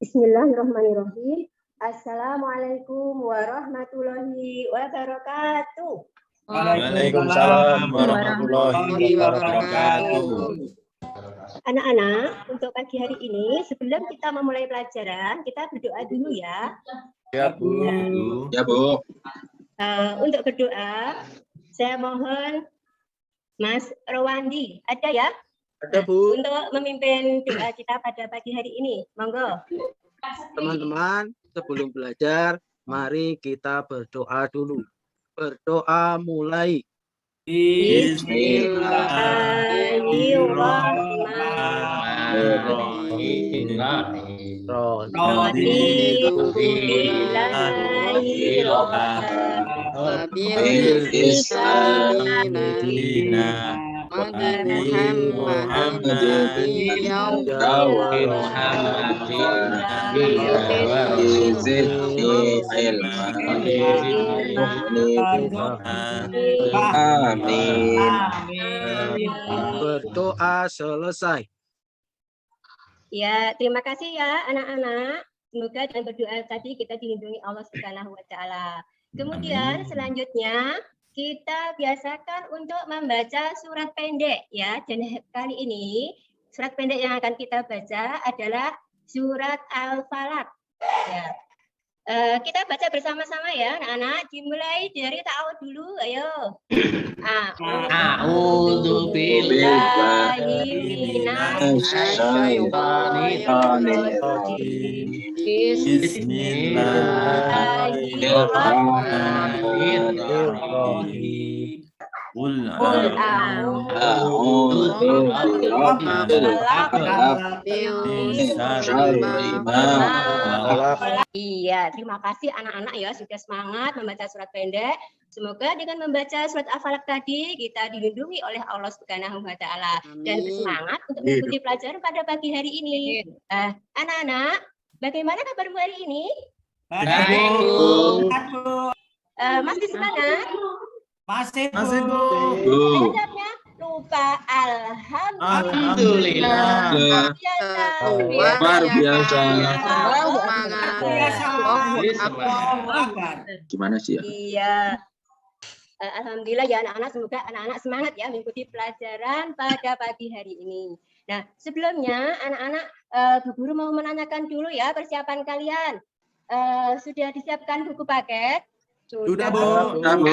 Bismillahirrahmanirrahim. Assalamualaikum warahmatullahi wabarakatuh. Waalaikumsalam warahmatullahi wabarakatuh. Anak-anak, untuk pagi hari ini sebelum kita memulai pelajaran, kita berdoa dulu ya. Ya, Bu. Ya, Bu. Untuk berdoa, saya mohon Mas Rowandi, ada ya? Ada, Bu. Untuk memimpin doa kita pada pagi hari ini. Monggo. Teman-teman, sebelum belajar, mari kita berdoa dulu. Berdoa mulai. Berdoa selesai. Ya, terima kasih ya anak-anak. Semoga dengan berdoa tadi kita dilindungi Allah Subhanahu wa taala. Kemudian selanjutnya kita biasakan untuk membaca surat pendek ya. Dan kali ini surat pendek yang akan kita baca adalah surat Al-Falaq. Ya. Kita baca bersama-sama ya anak-anak. Dimulai dari ta'awud dulu, ayo. A'udzu billahi minasyaitonir rajim. Bismillahirrahmanirrahim. Qul Iya, terima kasih anak-anak ya sudah semangat membaca surat pendek. Semoga dengan membaca surat Al-Falaq tadi kita dilindungi oleh Allah Subhanahu wa taala dan bersemangat untuk mengikuti pelajaran pada pagi hari ini. Anak-anak, bagaimana kabarmu hari ini? Baik, Bu. Masih semangat? Masih, Bu. Jawabnya lupa. Alhamdulillah. Luar biasa. Gimana sih ya? Iya. Alhamdulillah ya anak-anak, semoga anak-anak semangat ya mengikuti pelajaran pada pagi hari ini. Nah, sebelumnya anak-anak Bu Guru mau menanyakan dulu ya persiapan kalian. Sudah disiapkan buku paket? Sudah, Bu. Sudah, Bu.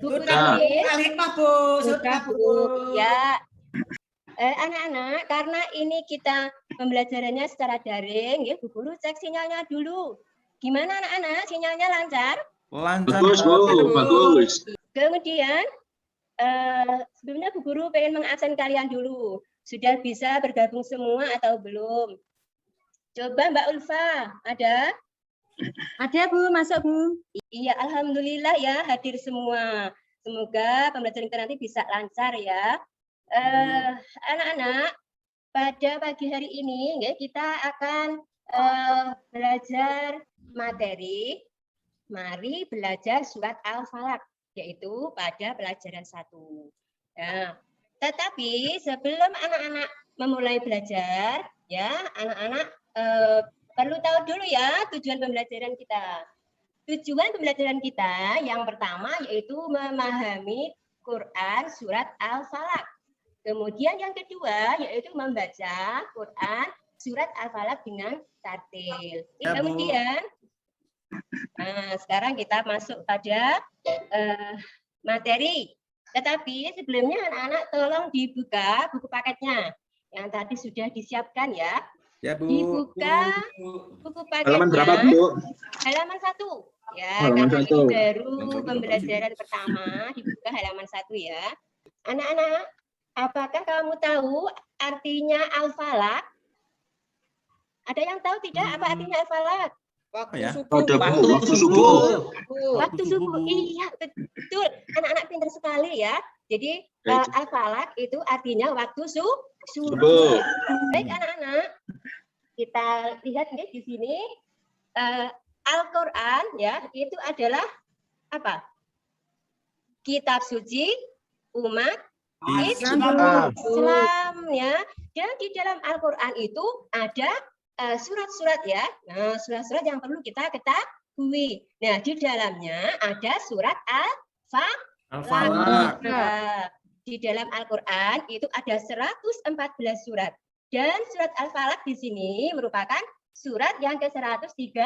Buku Sudah. tulis? Bu. Sudah, Bu. Ya. Anak-anak, karena ini kita pembelajarannya secara daring, ya Bu Guru cek sinyalnya dulu. Gimana anak-anak? Sinyalnya lancar? Lancar. Bagus, Bu. Bagus. Kemudian, sebelumnya Bu Guru pengen mengabsen kalian dulu. Sudah bisa bergabung semua atau belum? Coba Mbak Ulfa, ada? Ada Bu, masuk Bu. Iya, alhamdulillah ya hadir semua. Semoga pembelajaran kita nanti bisa lancar ya. Anak-anak, pada pagi hari ini ya, kita akan belajar materi. Mari belajar surat Al-Falaq, yaitu pada pelajaran 1. Nah, tetapi sebelum anak-anak memulai belajar, ya anak-anak perlu tahu dulu ya tujuan pembelajaran kita. Tujuan pembelajaran kita yang pertama yaitu memahami Quran surat Al-Falaq. Kemudian yang kedua yaitu membaca Quran surat Al-Falaq dengan tartil. Kemudian sekarang kita masuk pada materi. Tetapi sebelumnya anak-anak tolong dibuka buku paketnya yang tadi sudah disiapkan ya. Ya, Bu. Dibuka buku paketnya. Halaman berapa, Bu? Halaman 1. Ya, Halaman karena 1. ini baru pembelajaran pertama, dibuka halaman 1 ya. Anak-anak, apakah kamu tahu artinya Al-Falaq? Ada yang tahu tidak apa artinya Al-Falaq? Waktu subuh. Waktu subuh. Iya, betul. Anak-anak pintar sekali ya. Jadi Al-Falaq itu artinya waktu subuh. Baik anak-anak, kita lihat nih di sini Al-Qur'an ya, itu adalah apa? Kitab suci umat Islam ya. Dan di dalam Al-Qur'an itu ada surat-surat ya. Nah, surat-surat yang perlu kita ketahui. Nah, di dalamnya ada surat Al-Falaq. Nah, di dalam Al-Qur'an itu ada 114 surat. Dan surat Al-Falaq di sini merupakan surat yang ke-113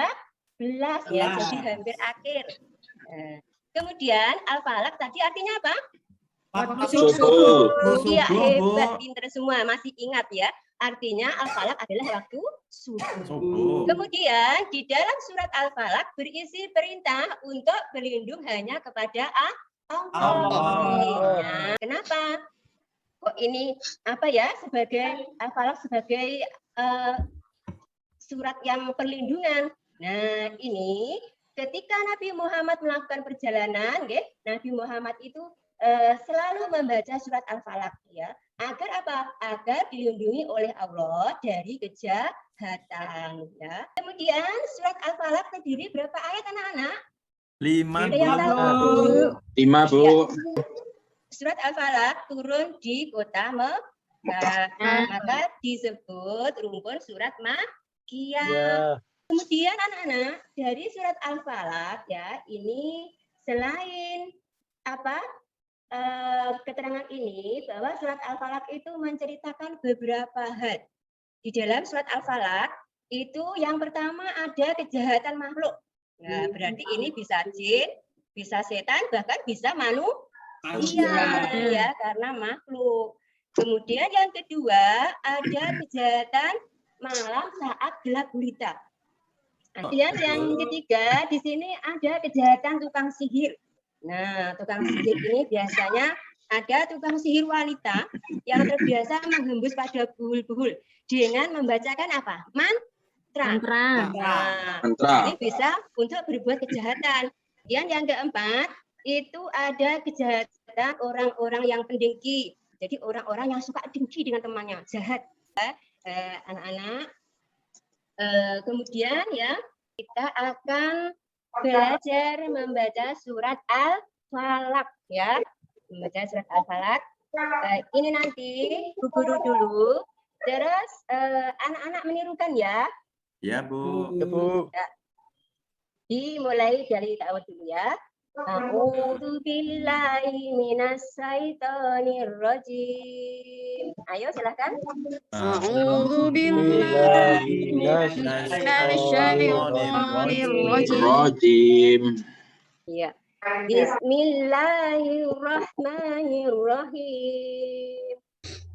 ya, jadi hampir akhir. Nah, kemudian Al-Falaq tadi artinya apa? Subuh. Iya, hebat, pinter semua, masih ingat ya. Artinya Al-Falaq adalah waktu subuh. Kemudian di dalam surat Al-Falaq berisi perintah untuk berlindung hanya kepada Allah. Nah, kenapa? Kok ini apa ya, sebagai Al-Falaq sebagai surat yang perlindungan. Nah, ini ketika Nabi Muhammad melakukan perjalanan, Nabi Muhammad itu selalu membaca surat Al-Falaq ya. Agar apa? Agar dilindungi oleh Allah dari kejahatan ya. Kemudian surat Al-Falaq terdiri berapa ayat anak-anak? 5. Yang tahu? 5, Bu. Ya. Surat Al-Falaq turun di kota Mekah, maka disebut rumpun surat Makkiyah. Kemudian anak-anak, dari surat Al-Falaq ya, ini selain apa? Keterangan ini bahwa surat Al-Falaq itu menceritakan beberapa hal. Di dalam surat Al-Falaq itu yang pertama ada kejahatan makhluk. Nah, berarti ini bisa jin, bisa setan, bahkan bisa manusia ya, karena makhluk. Kemudian yang kedua ada kejahatan malam saat gelap gulita. Kemudian yang ketiga di sini ada kejahatan tukang sihir. Nah, tukang sihir ini biasanya ada tukang sihir wanita yang terbiasa menghembus pada buhul-buhul dengan membacakan apa? Mantra. Nah, ini bisa untuk berbuat kejahatan. Kemudian yang keempat, itu ada kejahatan orang-orang yang pendengki. Jadi orang-orang yang suka dengki dengan temannya, jahat. Anak-anak. Kemudian ya, kita akan belajar membaca surat Al-Falaq ya. Membaca surat Al-Falaq. Ini nanti Bu Guru dulu. Terus anak-anak menirukan ya. Ya, Bu. Ya, Bu. Ya. Dimulai dari ta'awudz dulu ya. A'udzu billahi minasyaitonir rajim. Ayo silakan. A'udzu billahi minasyaitonir rajim. Iya. Bismillahirrahmanirrahim.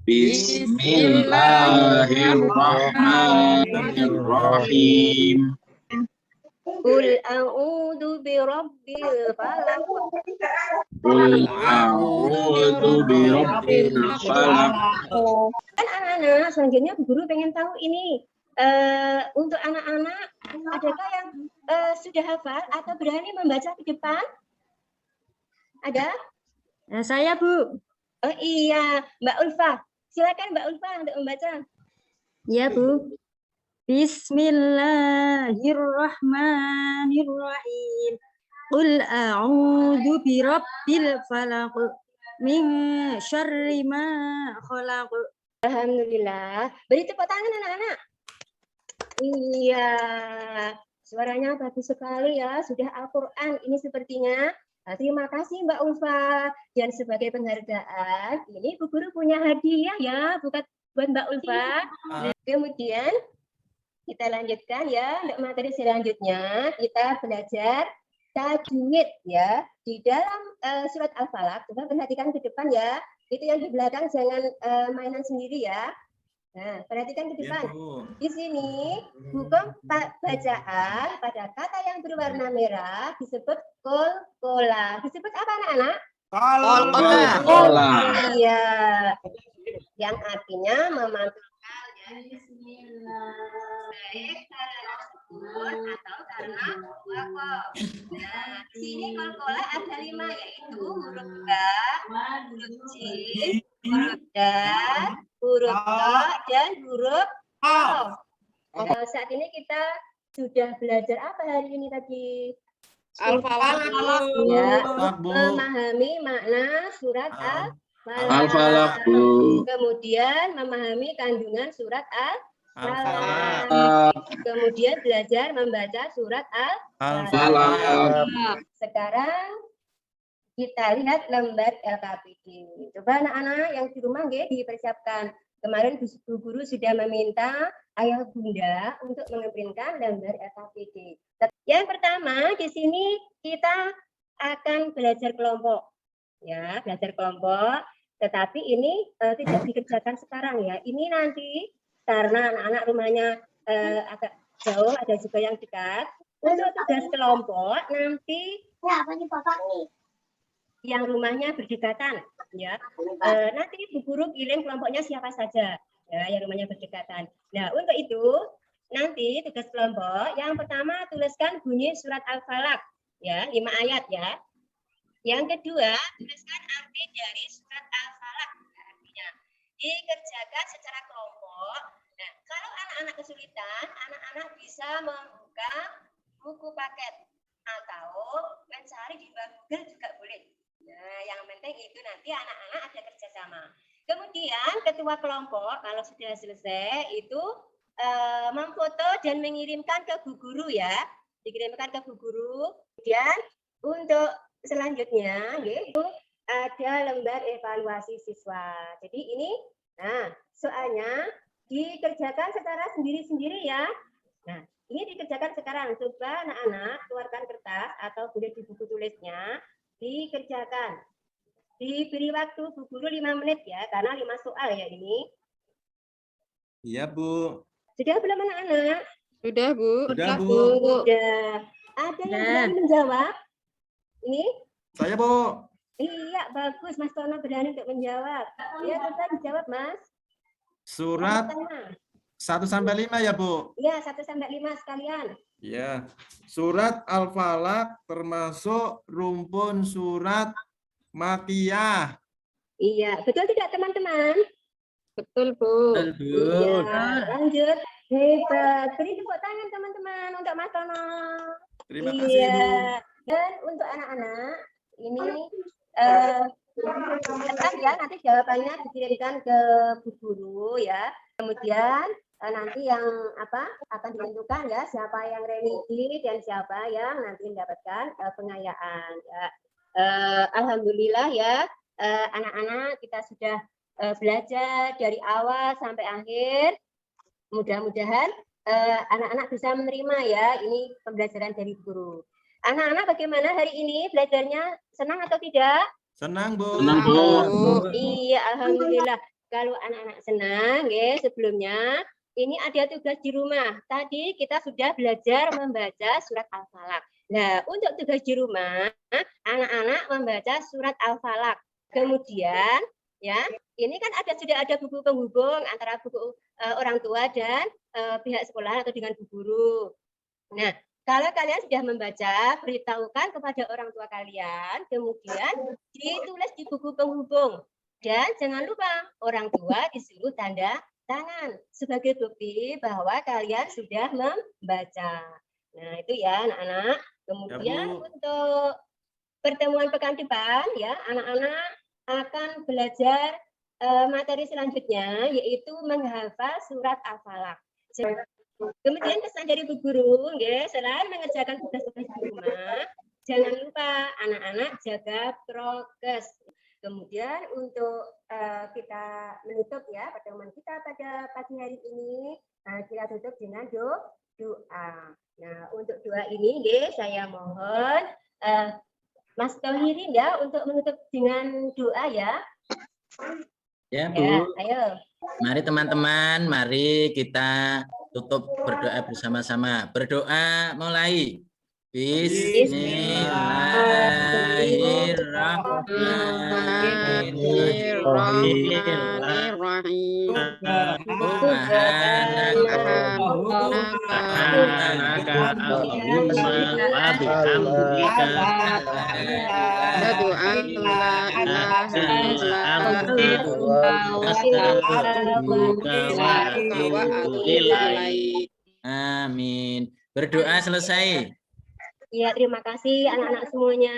Bismillahirrahmanirrahim. Qul a'udzu birabbil falaq. Qul a'udzu birabbil falaq. Kan anak-anak, selanjutnya Bu Guru pengen tahu ini untuk anak-anak adakah yang sudah hafal atau berani membaca di depan? Ada? Nah, saya Bu. Oh iya, Mbak Ulfa. Silakan Mbak Ulfa untuk membaca. Ya Bu. Bismillahirrahmanirrahim. Qul a'udzu birabbil falaq min syarri ma khalaq. Alhamdulillah. Beri tepuk tangan anak-anak. Iya. Suaranya bagus sekali ya. Sudah Al-Qur'an ini sepertinya. Nah, terima kasih Mbak Ulfa. Dan sebagai penghargaan, ini Bu Guru punya hadiah ya, bukan buat Mbak Ulfa. Nah, kemudian kita lanjutkan ya untuk materi selanjutnya. Kita belajar tajwid ya. Di dalam surat Al-Falaq, coba perhatikan ke depan ya. Itu yang di belakang jangan mainan sendiri ya. Nah, perhatikan ke depan. Di sini hukum bacaan pada kata yang berwarna merah disebut kolkola. Disebut apa anak-anak? Kolkola. Iya. Yang artinya memantulkan ya. Bismillah. Baik karena sukun atau karena wakaf. Nah, di sini kolkola ada 5 yaitu huruf ba, huruf jim, huruf dal, huruf ta, dan huruf qaf. Saat ini kita sudah belajar apa hari ini tadi? Al-Falaq. Ya, memahami makna surat Al-Falaq. Al-Falaq, Bu. Kemudian memahami kandungan surat Al-Falaq. Kemudian belajar membaca surat Al-Falaq. Al-Falaq. Sekarang kita lihat lembar LKPD. Coba anak-anak yang di rumah nggih dipersiapkan. Kemarin Bu Guru sudah meminta ayah bunda untuk mengeprintkan lembar LKPD. Yang pertama di sini kita akan belajar kelompok. Ya, belajar kelompok. Tetapi ini tidak dikerjakan sekarang ya. Ini nanti karena anak-anak rumahnya agak jauh, ada juga yang dekat. Untuk tugas kelompok nanti yang rumahnya berdekatan, ya. Nanti Bu Guru pilih kelompoknya siapa saja, ya, yang rumahnya berdekatan. Nah, untuk itu nanti tugas kelompok yang pertama tuliskan bunyi surat Al-Falaq, ya, 5 ayat, ya. Yang kedua tuliskan arti dari surat Al-Falaq, artinya dikerjakan secara kelompok. Nah, kalau anak-anak kesulitan, anak-anak bisa membuka buku paket atau mencari di Google juga boleh. Nah, yang penting itu nanti anak-anak ada kerjasama. Kemudian ketua kelompok kalau sudah selesai itu memfoto dan mengirimkan ke Bu Guru ya, dikirimkan ke Bu Guru. Kemudian untuk selanjutnya, itu ada lembar evaluasi siswa. Jadi ini, nah soalnya dikerjakan secara sendiri-sendiri ya. Nah, ini dikerjakan sekarang. Coba anak-anak keluarkan kertas atau boleh di buku tulisnya. Dikerjakan. Diberi waktu Bu Guru 5 menit ya, karena 5 soal ya ini. Iya, Bu. Sudah belum anak-anak? Sudah, Bu. Sudah, Bu. Sudah. Ada yang berani menjawab? Ini? Saya, Bu. Iya, bagus. Mas Tono berani untuk menjawab. Ya, coba dijawab, Mas. Surat 1-5 ya, Bu? Iya, 1-5 sekalian. Ya. Surat Al-Falaq termasuk rumpun surat Makiyah. Iya, betul tidak teman-teman? Betul, Bu. Iya, lanjut. Hebat. Beri tepuk tangan teman-teman untuk Mas Tono. Terima kasih, Bu. Dan untuk anak-anak, ini tetap ya, nanti jawabannya dikirimkan ke Bu Guru ya. Kemudian nanti yang akan ditentukan ya, siapa yang religi dan siapa yang nanti mendapatkan pengayaan ya. Alhamdulillah ya, anak-anak kita sudah belajar dari awal sampai akhir. Mudah-mudahan anak-anak bisa menerima ya, ini pembelajaran dari guru. Anak-anak bagaimana hari ini belajarnya, senang atau tidak? Senang, Bu. Senang, Bu. Iya, alhamdulillah. Kalau anak-anak senang ya, sebelumnya ini ada tugas di rumah. Tadi kita sudah belajar membaca surat Al-Falaq. Nah, untuk tugas di rumah, anak-anak membaca surat Al-Falaq. Kemudian, ya, ini kan sudah ada buku penghubung antara buku orang tua dan pihak sekolah atau dengan bu guru. Nah, kalau kalian sudah membaca, beritahukan kepada orang tua kalian, kemudian ditulis di buku penghubung. Dan jangan lupa, orang tua disuruh tanda tangan sebagai bukti bahwa kalian sudah membaca. Nah, itu ya anak-anak. Kemudian Ya, Bu. untuk pertemuan pekan depan, ya anak-anak akan belajar materi selanjutnya, yaitu menghafal surat Al-Falaq. Kemudian pesan dari Bu Guru, ya, selain mengerjakan tugas-tugas di rumah, jangan lupa anak-anak jaga prokes. Kemudian untuk kita menutup ya pertemuan kita pada pagi hari ini, kita tutup dengan doa. Nah, untuk doa ini, ya, saya mohon Mas Tohirin ya untuk menutup dengan doa ya. Ya, Bu. Ya, ayo. Mari teman-teman, mari kita tutup berdoa bersama-sama. Berdoa mulai. Amin. Berdoa selesai. Ya, terima kasih anak-anak semuanya.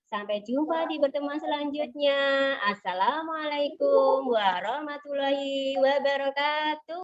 Sampai jumpa di pertemuan selanjutnya. Assalamualaikum warahmatullahi wabarakatuh.